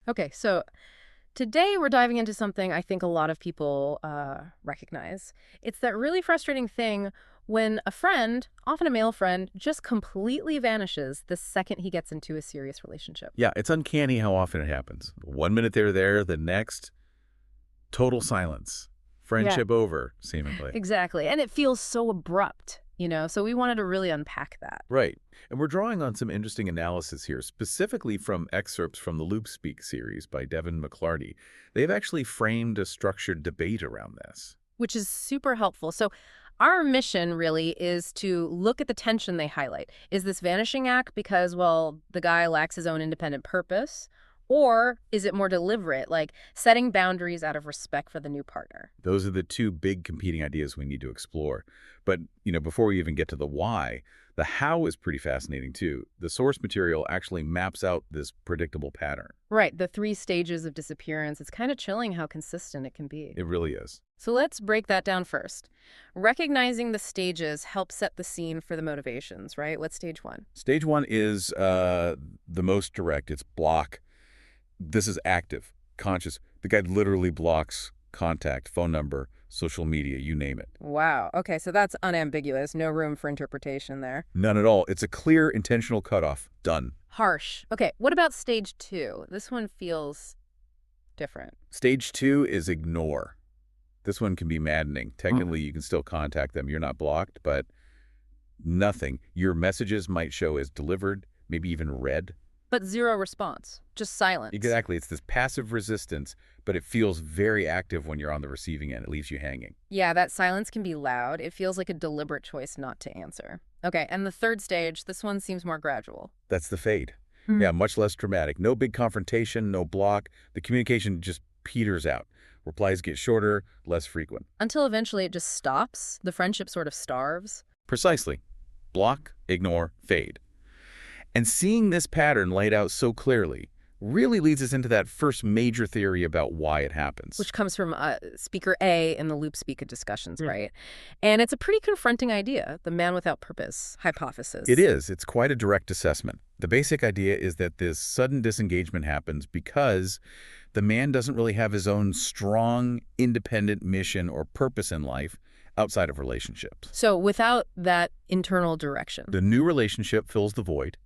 Okay, so today we're diving into something I think a lot of people recognize. It's that really frustrating thing when a friend, often a male friend, just completely vanishes the second he gets into a serious relationship. Yeah, it's uncanny how often it happens. 1 minute they're there, the next, total silence. Yeah, Friendship over, seemingly. exactly. And it feels so abrupt, so we wanted to really unpack that. Right. And we're drawing on some interesting analysis here, specifically from excerpts from the LoopSpeak series by Devon McLarty. They've actually framed a structured debate around this. Which is super helpful. So our mission really is to look at the tension they highlight. Is this vanishing act because, well, the guy lacks his own independent purpose? Or is it more deliberate, like setting boundaries out of respect for the new partner? Those are the two big competing ideas we need to explore. But, before we even get to the why, the how is pretty fascinating too. The source material actually maps out this predictable pattern. Right, the 3 stages of disappearance. It's kind of chilling how consistent it can be. It really is. So let's break that down first. Recognizing the stages helps set the scene for the motivations, right? What's stage 1? Stage one is the most direct. It's block. This is active, conscious. The guy literally blocks contact, phone number, social media, you name it. Wow. Okay, so that's unambiguous. No room for interpretation there. None at all. It's a clear, intentional cutoff. Done. Harsh. Okay, what about stage 2? This one feels different. Stage two is ignore. This one can be maddening. Technically, you can still contact them. You're not blocked, but nothing. Your messages might show as delivered, maybe even read. But zero response. Just silence. Exactly. It's this passive resistance, but it feels very active when you're on the receiving end. It leaves you hanging. Yeah, that silence can be loud. It feels like a deliberate choice not to answer. Okay, and the 3rd stage, this one seems more gradual. That's the fade. Hmm. Yeah, much less dramatic. No big confrontation, no block. The communication just peters out. Replies get shorter, less frequent. Until eventually it just stops. The friendship sort of starves. Precisely. Block, ignore, fade. And seeing this pattern laid out so clearly really leads us into that first major theory about why it happens. Which comes from Speaker A in the LoopSpeak discussions, right? And it's a pretty confronting idea, the man without purpose hypothesis. It is. It's quite a direct assessment. The basic idea is that this sudden disengagement happens because the man doesn't really have his own strong, independent mission or purpose in life outside of relationships. So without that internal direction. The new relationship fills the void.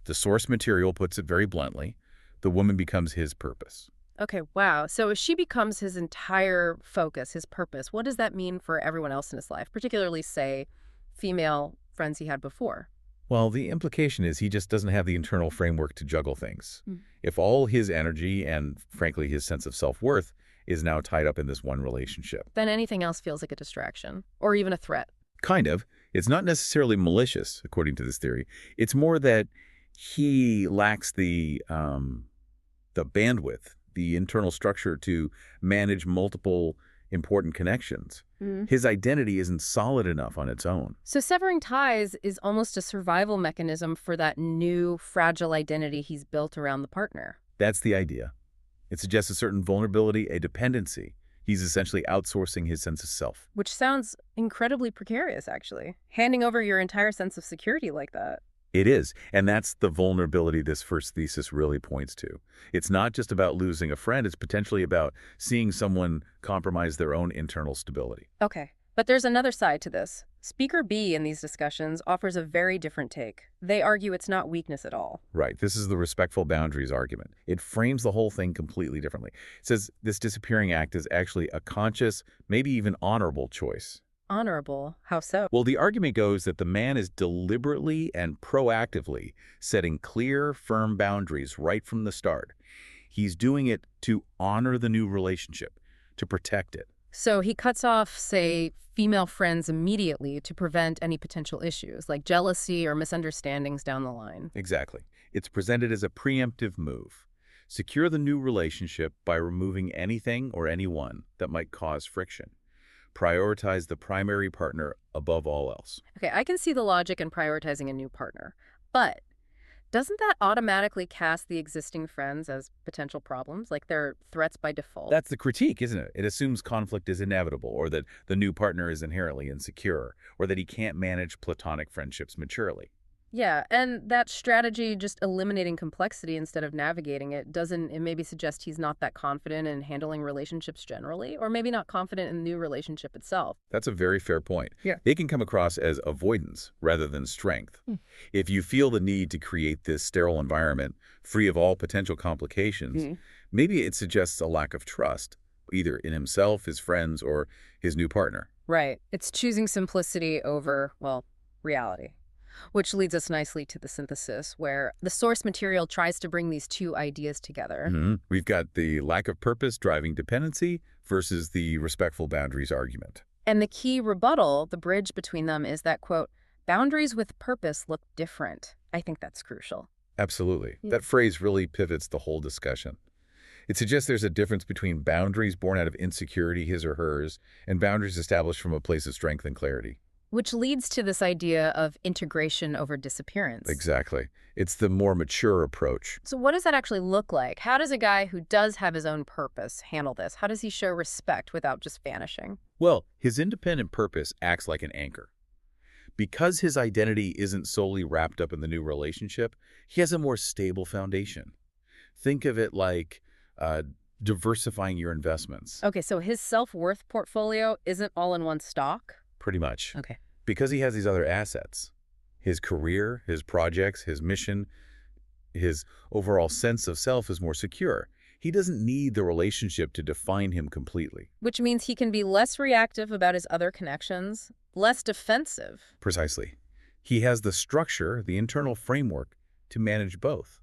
The source material puts it very bluntly. The woman becomes his purpose. Okay, wow. So if she becomes his entire focus, his purpose, what does that mean for everyone else in his life, particularly, say, female friends he had before? Well, the implication is he just doesn't have the internal framework to juggle things. Mm. If all his energy and, frankly, his sense of self-worth is now tied up in this one relationship. Then anything else feels like a distraction or even a threat. Kind of. It's not necessarily malicious, according to this theory. It's more that he lacks the bandwidth, the internal structure to manage multiple important connections. Mm. His identity isn't solid enough on its own. So severing ties is almost a survival mechanism for that new fragile identity he's built around the partner. That's the idea. It suggests a certain vulnerability, a dependency. He's essentially outsourcing his sense of self. Which sounds incredibly precarious, actually. Handing over your entire sense of security like that. It is, and that's the vulnerability this first thesis really points to. It's not just about losing a friend, it's potentially about seeing someone compromise their own internal stability. Okay, but there's another side to this. Speaker B in these discussions offers a very different take. They argue it's not weakness at all. Right, this is the respectful boundaries argument. It frames the whole thing completely differently. It says this disappearing act is actually a conscious, maybe even honorable choice. Honorable? How so? Well, the argument goes that the man is deliberately and proactively setting clear, firm boundaries right from the start. He's doing it to honor the new relationship, to protect it. So he cuts off, say, female friends immediately to prevent any potential issues, like jealousy or misunderstandings down the line. Exactly. It's presented as a preemptive move. Secure the new relationship by removing anything or anyone that might cause friction. Prioritize the primary partner above all else. Okay, I can see the logic in prioritizing a new partner, but doesn't that automatically cast the existing friends as potential problems, like they're threats by default? That's the critique, isn't it? It assumes conflict is inevitable, or that the new partner is inherently insecure, or that he can't manage platonic friendships maturely. Yeah, and that strategy, just eliminating complexity instead of navigating it, doesn't it maybe suggest he's not that confident in handling relationships generally, or maybe not confident in the new relationship itself? That's a very fair point. Yeah. They can come across as avoidance rather than strength. If you feel the need to create this sterile environment free of all potential complications, Mhm. maybe it suggests a lack of trust, either in himself, his friends, or his new partner. Right. It's choosing simplicity over, well, reality. Which leads us nicely to the synthesis, where the source material tries to bring these two ideas together. We've got the lack of purpose driving dependency versus the respectful boundaries argument. And the key rebuttal, the bridge between them, is that, quote, boundaries with purpose look different. I think that's crucial. Absolutely. Yeah. That phrase really pivots the whole discussion. It suggests there's a difference between boundaries born out of insecurity, his or hers, and boundaries established from a place of strength and clarity. Which leads to this idea of integration over disappearance. Exactly. It's the more mature approach. So what does that actually look like? How does a guy who does have his own purpose handle this? How does he show respect without just vanishing? Well, his independent purpose acts like an anchor. Because his identity isn't solely wrapped up in the new relationship, he has a more stable foundation. Think of it like diversifying your investments. Okay, so his self-worth portfolio isn't all in one stock? Pretty much. Okay. Because he has these other assets. His career, his projects, his mission, his overall sense of self is more secure. He doesn't need the relationship to define him completely. Which means he can be less reactive about his other connections, less defensive. Precisely. He has the structure, the internal framework to manage both.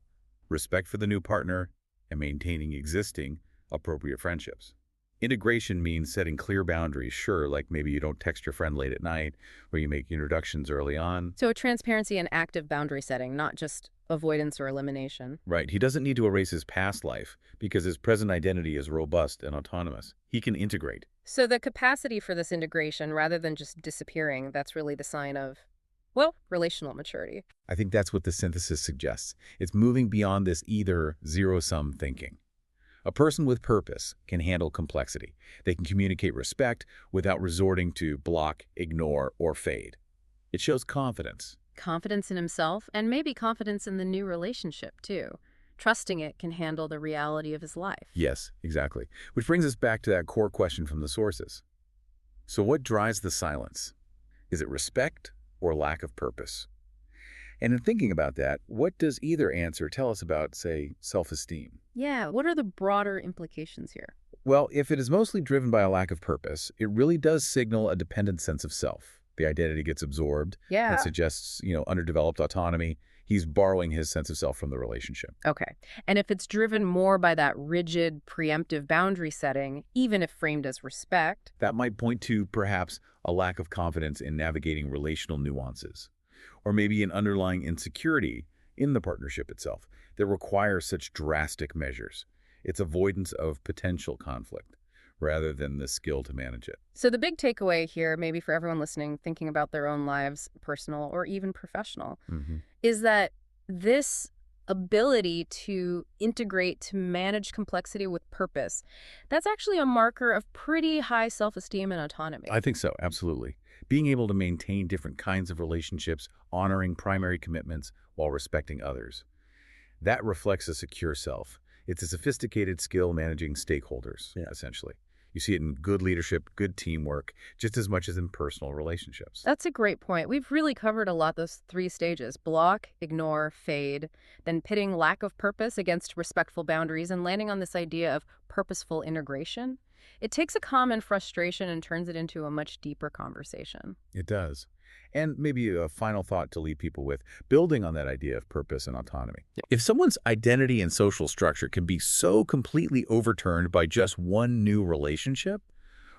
Respect for the new partner and maintaining existing appropriate friendships. Integration means setting clear boundaries, sure, like maybe you don't text your friend late at night, or you make introductions early on. So transparency and active boundary setting, not just avoidance or elimination. Right, he doesn't need to erase his past life because his present identity is robust and autonomous. He can integrate. So the capacity for this integration, rather than just disappearing, that's really the sign of, well, relational maturity. I think that's what the synthesis suggests. It's moving beyond this either zero-sum thinking. A person with purpose can handle complexity. They can communicate respect without resorting to block, ignore, or fade. It shows confidence. Confidence in himself, and maybe confidence in the new relationship, too. Trusting it can handle the reality of his life. Yes, exactly. Which brings us back to that core question from the sources. So what drives the silence? Is it respect or lack of purpose? And in thinking about that, what does either answer tell us about, say, self-esteem? Yeah, what are the broader implications here? Well, if it is mostly driven by a lack of purpose, it really does signal a dependent sense of self. The identity gets absorbed. Yeah. That suggests, underdeveloped autonomy. He's borrowing his sense of self from the relationship. Okay. And if it's driven more by that rigid, preemptive boundary setting, even if framed as respect, That might point to, perhaps, a lack of confidence in navigating relational nuances. Or maybe an underlying insecurity in the partnership itself that requires such drastic measures. It's avoidance of potential conflict rather than the skill to manage it. so the big takeaway here, maybe for everyone listening, thinking about their own lives, personal or even professional, is that this ability to integrate, to manage complexity with purpose, that's actually a marker of pretty high self-esteem and autonomy. I think so, absolutely. Being able to maintain different kinds of relationships, honoring primary commitments while respecting others. That reflects a secure self. It's a sophisticated skill managing stakeholders, essentially. You see it in good leadership, good teamwork, just as much as in personal relationships. That's a great point. We've really covered a lot, those three stages: block, ignore, fade, then pitting lack of purpose against respectful boundaries and landing on this idea of purposeful integration. It takes a common frustration and turns it into a much deeper conversation. It does. And maybe a final thought to leave people with, building on that idea of purpose and autonomy. If someone's identity and social structure can be so completely overturned by just one new relationship,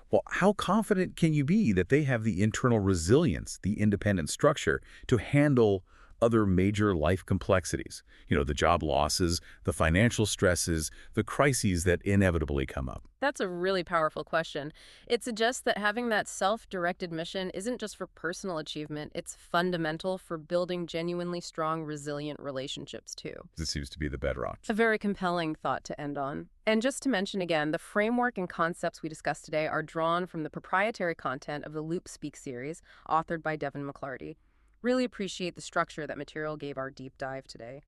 well, how confident can you be that they have the internal resilience, the independent structure to handle other major life complexities? The job losses, the financial stresses, the crises that inevitably come up. That's a really powerful question. It suggests that having that self-directed mission isn't just for personal achievement, it's fundamental for building genuinely strong, resilient relationships, too. This seems to be the bedrock. A very compelling thought to end on. And just to mention again, the framework and concepts we discussed today are drawn from the proprietary content of the LoopSpeak series, authored by Devon McLarty. Really appreciate the structure that material gave our deep dive today.